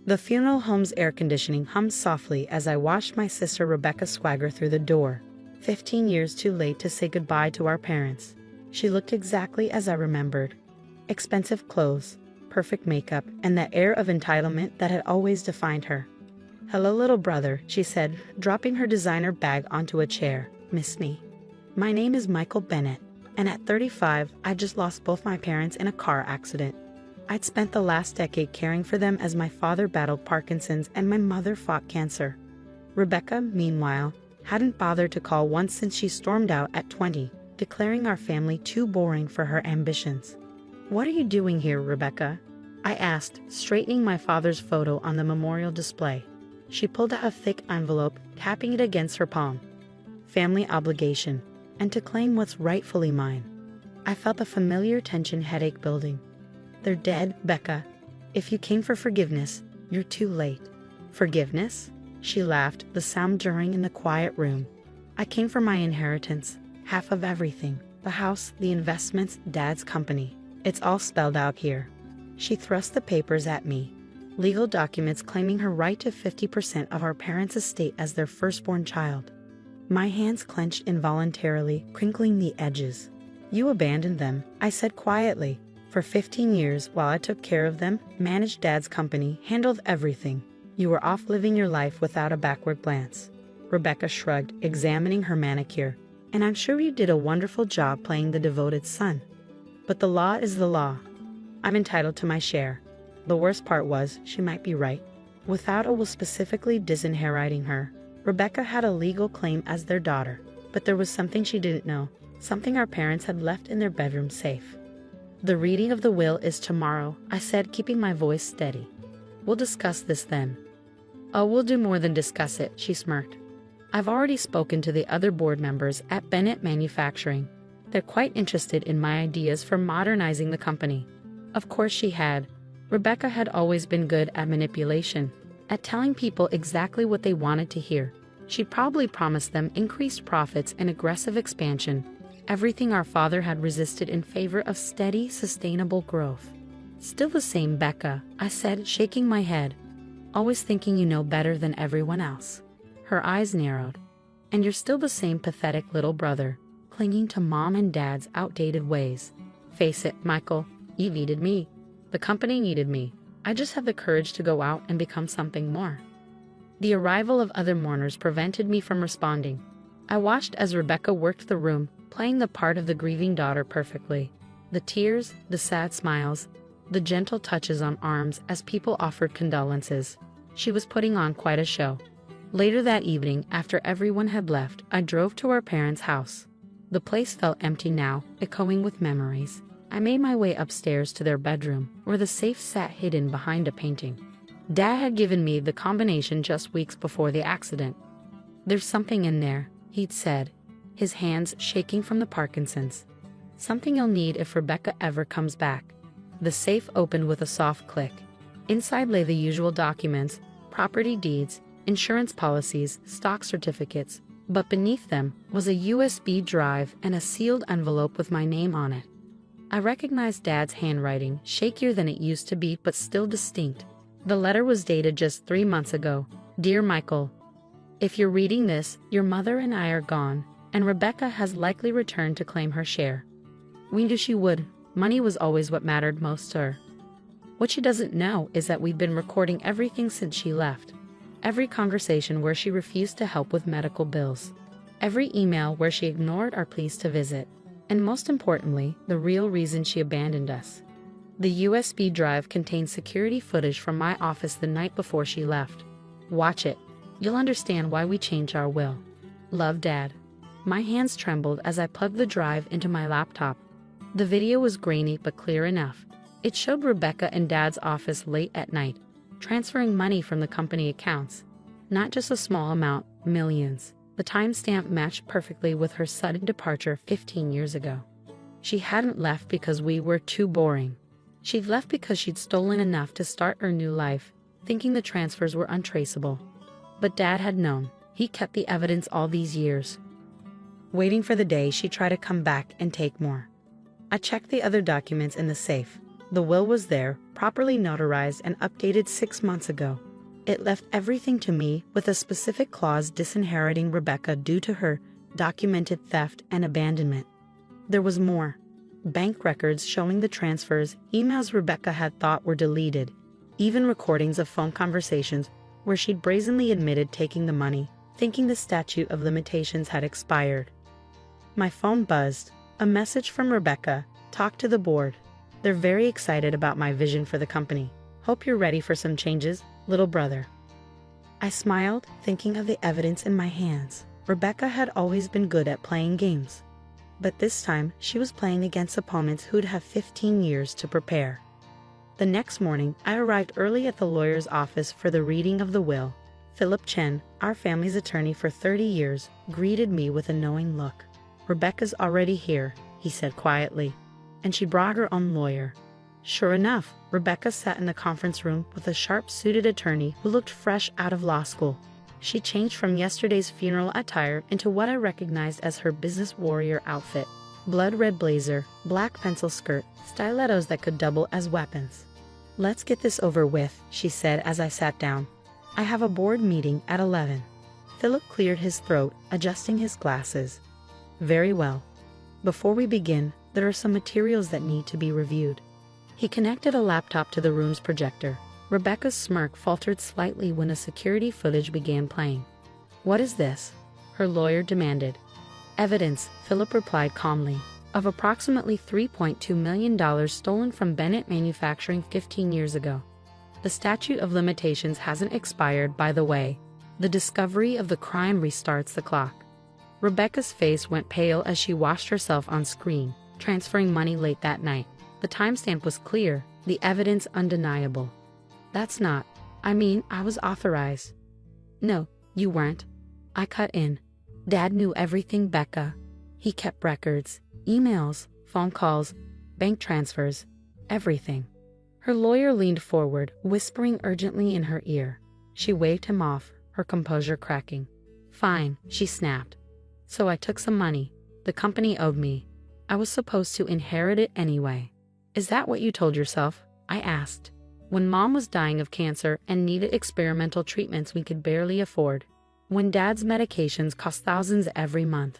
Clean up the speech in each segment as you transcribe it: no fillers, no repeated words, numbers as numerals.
The funeral home's air conditioning hummed softly as I watched my sister Rebecca swagger through the door, 15 years too late to say goodbye to our parents. She looked exactly as I remembered. Expensive clothes, perfect makeup, and that air of entitlement that had always defined her. "Hello, little brother," she said, dropping her designer bag onto a chair. "Miss me? My name is Michael Bennett, and at 35, I just lost both my parents in a car accident. I'd spent the last decade caring for them as my father battled Parkinson's and my mother fought cancer." Rebecca, meanwhile, hadn't bothered to call once since she stormed out at 20, declaring our family too boring for her ambitions. "What are you doing here, Rebecca?" I asked, straightening my father's photo on the memorial display. She pulled out a thick envelope, tapping it against her palm. "Family obligation, and to claim what's rightfully mine." I felt the familiar tension headache building. "They're dead, Becca. If you came for forgiveness, you're too late." "Forgiveness?" She laughed, the sound jarring in the quiet room. "I came for my inheritance, half of everything. The house, the investments, Dad's company. It's all spelled out here." She thrust the papers at me. Legal documents claiming her right to 50% of our parents' estate as their firstborn child. My hands clenched involuntarily, crinkling the edges. "You abandoned them," I said quietly. "For 15 years, while I took care of them, managed Dad's company, handled everything. You were off living your life without a backward glance." Rebecca shrugged, examining her manicure. "And I'm sure you did a wonderful job playing the devoted son. But the law is the law. I'm entitled to my share." The worst part was, she might be right. Without a will specifically disinheriting her, Rebecca had a legal claim as their daughter. But there was something she didn't know, something our parents had left in their bedroom safe. "The reading of the will is tomorrow," I said, keeping my voice steady. "We'll discuss this then." "Oh, we'll do more than discuss it," she smirked. "I've already spoken to the other board members at Bennett Manufacturing. They're quite interested in my ideas for modernizing the company." Of course she had. Rebecca had always been good at manipulation, at telling people exactly what they wanted to hear. She'd probably promised them increased profits and aggressive expansion, everything our father had resisted in favor of steady, sustainable growth. "Still the same Becca," I said, shaking my head. "Always thinking you know better than everyone else." Her eyes narrowed. "And you're still the same pathetic little brother, clinging to Mom and Dad's outdated ways. Face it, Michael, you needed me. The company needed me. I just have the courage to go out and become something more." The arrival of other mourners prevented me from responding. I watched as Rebecca worked the room, playing the part of the grieving daughter perfectly. The tears, the sad smiles, the gentle touches on arms as people offered condolences. She was putting on quite a show. Later that evening, after everyone had left, I drove to our parents' house. The place felt empty now, echoing with memories. I made my way upstairs to their bedroom, where the safe sat hidden behind a painting. Dad had given me the combination just weeks before the accident. "There's something in there," he'd said, his hands shaking from the Parkinson's. "Something you'll need if Rebecca ever comes back." The safe opened with a soft click. Inside lay the usual documents, property deeds, insurance policies, stock certificates, but beneath them was a USB drive and a sealed envelope with my name on it. I recognized Dad's handwriting, shakier than it used to be but still distinct. The letter was dated just 3 months ago. "Dear Michael, if you're reading this, your mother and I are gone, and Rebecca has likely returned to claim her share. We knew she would. Money was always what mattered most to her. What she doesn't know is that we've been recording everything since she left. Every conversation where she refused to help with medical bills. Every email where she ignored our pleas to visit. And most importantly, the real reason she abandoned us. The USB drive contains security footage from my office the night before she left. Watch it. You'll understand why we changed our will. Love, Dad." My hands trembled as I plugged the drive into my laptop. The video was grainy but clear enough. It showed Rebecca in Dad's office late at night, transferring money from the company accounts. Not just a small amount, millions. The timestamp matched perfectly with her sudden departure 15 years ago. She hadn't left because we were too boring. She'd left because she'd stolen enough to start her new life, thinking the transfers were untraceable. But Dad had known. He kept the evidence all these years, waiting for the day she'd try to come back and take more. I checked the other documents in the safe. The will was there, properly notarized and updated 6 months ago. It left everything to me, with a specific clause disinheriting Rebecca due to her documented theft and abandonment. There was more. Bank records showing the transfers, emails Rebecca had thought were deleted, even recordings of phone conversations where she'd brazenly admitted taking the money, thinking the statute of limitations had expired. My phone buzzed. A message from Rebecca. Talk to the board. They're very excited about my vision for the company. Hope you're ready for some changes, little brother. I smiled, thinking of the evidence in my hands. Rebecca had always been good at playing games. But this time, she was playing against opponents who'd have 15 years to prepare. The next morning, I arrived early at the lawyer's office for the reading of the will. Philip Chen, our family's attorney for 30 years, greeted me with a knowing look. Rebecca's already here, he said quietly, and she brought her own lawyer. Sure enough, Rebecca sat in the conference room with a sharp-suited attorney who looked fresh out of law school. She changed from yesterday's funeral attire into what I recognized as her business warrior outfit. Blood red blazer, black pencil skirt, stilettos that could double as weapons. Let's get this over with, she said as I sat down. I have a board meeting at 11. Philip cleared his throat, adjusting his glasses. Very well. Before we begin, there are some materials that need to be reviewed. He connected a laptop to the room's projector. Rebecca's smirk faltered slightly when a security footage began playing. What is this? Her lawyer demanded. Evidence, Philip replied calmly, of approximately $3.2 million stolen from Bennett Manufacturing 15 years ago. The statute of limitations hasn't expired, by the way. The discovery of the crime restarts the clock. Rebecca's face went pale as she watched herself on screen, transferring money late that night. The timestamp was clear, the evidence undeniable. That's not. I was authorized. No, you weren't. I cut in. Dad knew everything, Becca. He kept records, emails, phone calls, bank transfers, everything. Her lawyer leaned forward, whispering urgently in her ear. She waved him off, her composure cracking. Fine, she snapped. So I took some money. The company owed me. I was supposed to inherit it anyway. Is that what you told yourself? I asked. When Mom was dying of cancer and needed experimental treatments we could barely afford. When Dad's medications cost thousands every month.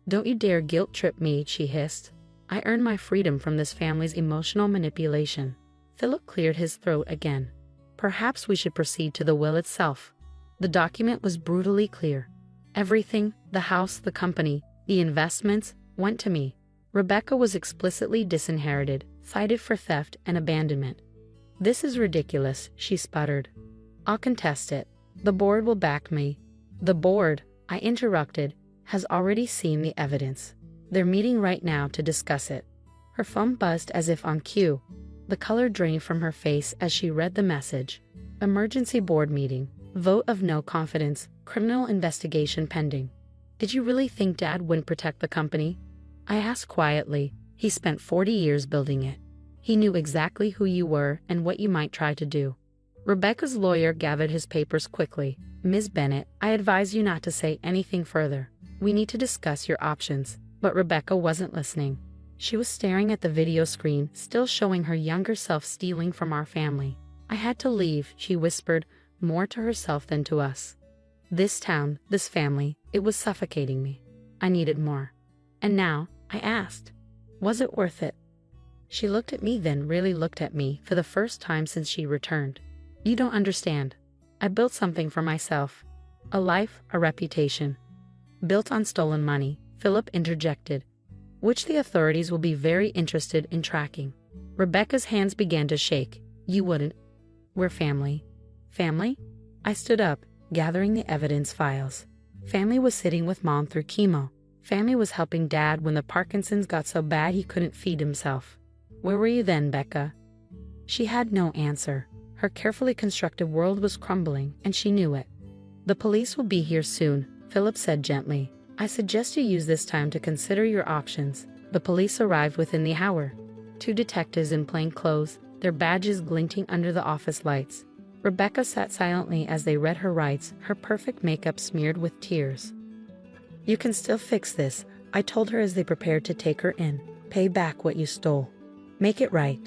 Don't you dare guilt trip me, she hissed. I earned my freedom from this family's emotional manipulation. Philip cleared his throat again. Perhaps we should proceed to the will itself. The document was brutally clear. Everything, the house, the company, the investments, went to me. Rebecca was explicitly disinherited, cited for theft and abandonment. This is ridiculous, she sputtered. I'll contest it. The board will back me. The board, I interrupted, has already seen the evidence. They're meeting right now to discuss it. Her phone buzzed as if on cue. The color drained from her face as she read the message. Emergency board meeting. Vote of no confidence. Criminal investigation pending. Did you really think Dad wouldn't protect the company? I asked quietly. He spent 40 years building it. He knew exactly who you were and what you might try to do. Rebecca's lawyer gathered his papers quickly. Ms. Bennett, I advise you not to say anything further. We need to discuss your options. But Rebecca wasn't listening. She was staring at the video screen, still showing her younger self stealing from our family. I had to leave, she whispered, more to herself than to us. This town, this family, it was suffocating me. I needed more. And now, I asked, was it worth it? She looked at me, then really looked at me for the first time since she returned. You don't understand. I built something for myself. A life, a reputation. Built on stolen money, Philip interjected, which the authorities will be very interested in tracking. Rebecca's hands began to shake. You wouldn't. We're family. Family? I stood up, gathering the evidence files. Family was sitting with Mom through chemo. Family was helping Dad when the Parkinson's got so bad he couldn't feed himself. Where were you then, Becca? She had no answer. Her carefully constructed world was crumbling, and she knew it. The police will be here soon, Philip said gently. I suggest you use this time to consider your options. The police arrived within the hour. 2 detectives in plain clothes, their badges glinting under the office lights. Rebecca sat silently as they read her rights, her perfect makeup smeared with tears. You can still fix this, I told her as they prepared to take her in. Pay back what you stole. Make it right.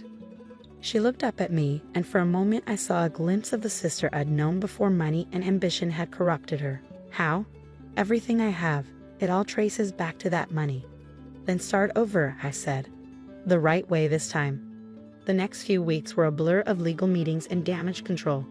She looked up at me, and for a moment I saw a glimpse of the sister I'd known before money and ambition had corrupted her. How? Everything I have, it all traces back to that money. Then start over, I said. The right way this time. The next few weeks were a blur of legal meetings and damage control.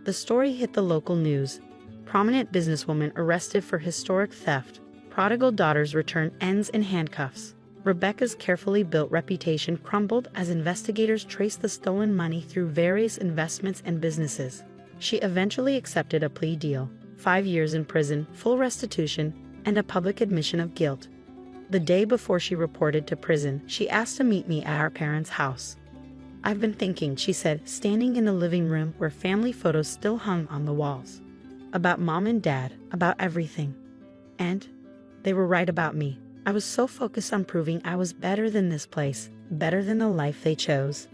The story hit the local news. Prominent businesswoman arrested for historic theft. Prodigal daughters return ends in handcuffs. Rebecca's carefully built reputation crumbled as investigators traced the stolen money through various investments and businesses. She eventually accepted a plea deal, 5 years in prison, full restitution, and a public admission of guilt. The day before she reported to prison, she asked to meet me at our parents' house. I've been thinking, she said, standing in the living room where family photos still hung on the walls. About mom and dad, about everything. And they were right about me. I was so focused on proving I was better than this place, better than the life they chose.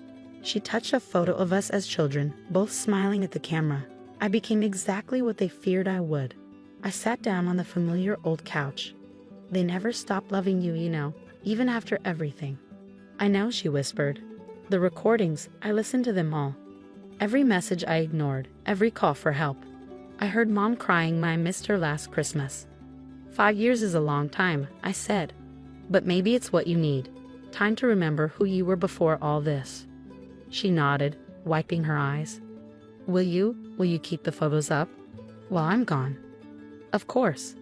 She touched a photo of us as children, both smiling at the camera. I became exactly what they feared I would. I sat down on the familiar old couch. They never stopped loving you, you know, even after everything. I know, she whispered. The recordings, I listened to them all. Every message I ignored, every call for help. I heard Mom crying when I missed her last Christmas. 5 years is a long time, I said. But maybe it's what you need. Time to remember who you were before all this. She nodded, wiping her eyes. Will you keep the photos up? While I'm gone. Of course.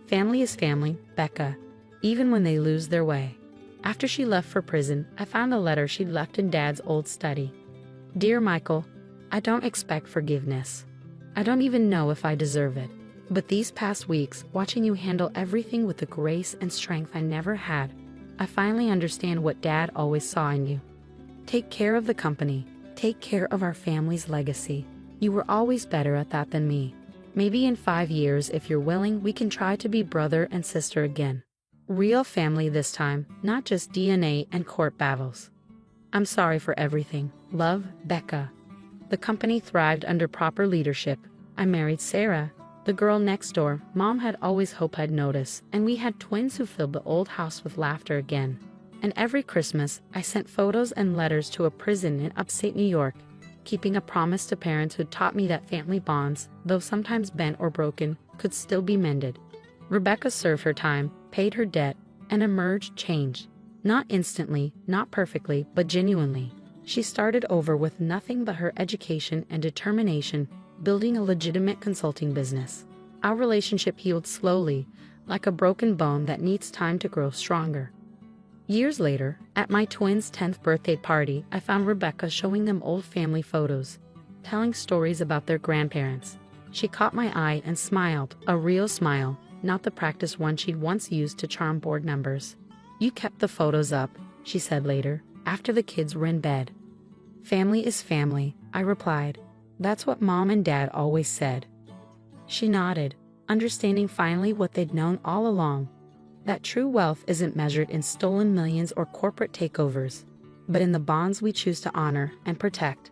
Family is family, Becca, even when they lose their way. After she left for prison, I found a letter she'd left in Dad's old study. Dear Michael, I don't expect forgiveness. I don't even know if I deserve it. But these past weeks, watching you handle everything with the grace and strength I never had, I finally understand what Dad always saw in you. Take care of the company. Take care of our family's legacy. You were always better at that than me. Maybe in 5 years, if you're willing, we can try to be brother and sister again. Real family this time, not just DNA and court battles. I'm sorry for everything. Love, Becca. The company thrived under proper leadership. I married Sarah, the girl next door Mom had always hoped I'd notice, and we had twins who filled the old house with laughter again. And every Christmas, I sent photos and letters to a prison in upstate New York, keeping a promise to parents who taught me that family bonds, though sometimes bent or broken, could still be mended. Rebecca served her time, paid her debt, and emerged changed. Not instantly, not perfectly, but genuinely. She started over with nothing but her education and determination, building a legitimate consulting business. Our relationship healed slowly, like a broken bone that needs time to grow stronger. Years later, at my twins' 10th birthday party, I found Rebecca showing them old family photos, telling stories about their grandparents. She caught my eye and smiled, a real smile, not the practiced one she'd once used to charm board members. You kept the photos up, she said later, after the kids were in bed. Family is family, I replied. That's what Mom and Dad always said. She nodded, understanding finally what they'd known all along. That true wealth isn't measured in stolen millions or corporate takeovers, but in the bonds we choose to honor and protect.